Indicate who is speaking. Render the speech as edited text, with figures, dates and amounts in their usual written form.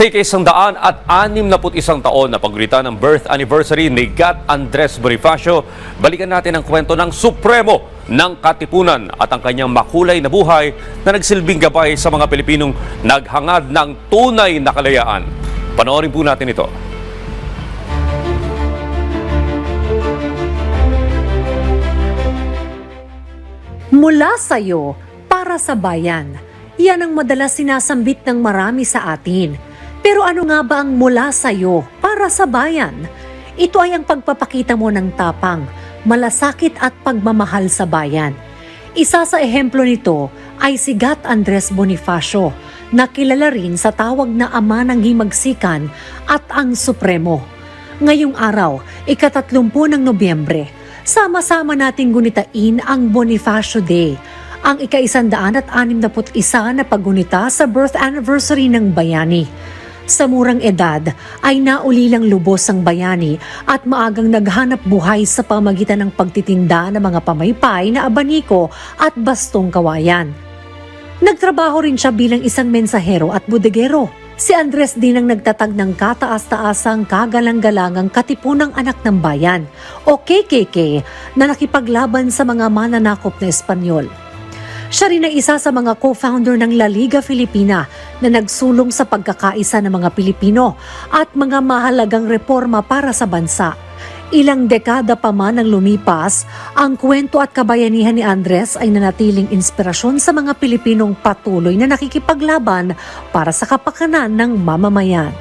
Speaker 1: Sa ika-161 taon na paggulitan ng birth anniversary ni Gat Andres Bonifacio, balikan natin ang kwento ng Supremo ng Katipunan at ang kanyang makulay na buhay na nagsilbing gabay sa mga Pilipinong naghangad ng tunay na kalayaan. Panoorin po natin ito.
Speaker 2: Mula sa'yo, para sa bayan. Yan ang madalas sinasambit ng marami sa atin. Pero ano nga ba ang mula sa'yo, para sa bayan? Ito ay ang pagpapakita mo ng tapang, malasakit at pagmamahal sa bayan. Isa sa ehemplo nito ay si Gat Andres Bonifacio, na kilala rin sa tawag na ama ng himagsikan at ang Supremo. Ngayong araw, ika-30 ng Nobyembre, sama-sama nating gunitain ang Bonifacio Day, ang ika-161 na paggunita sa birth anniversary ng bayani. Sa murang edad ay naulilang lubos ang bayani at maagang naghanap buhay sa pamagitan ng pagtitinda ng mga pamaypay na abaniko at bastong kawayan. Nagtrabaho rin siya bilang isang mensahero at budegero. Si Andres din ang nagtatag ng kataas-taasang kagalang-galangang Katipunang Anak ng Bayan o KKK na nakipaglaban sa mga mananakop na Espanyol. Siya rin ay isa sa mga co-founder ng La Liga Filipina na nagsulong sa pagkakaisa ng mga Pilipino at mga mahalagang reforma para sa bansa. Ilang dekada pa man ang lumipas, ang kwento at kabayanihan ni Andres ay nanatiling inspirasyon sa mga Pilipinong patuloy na nakikipaglaban para sa kapakanan ng mamamayan.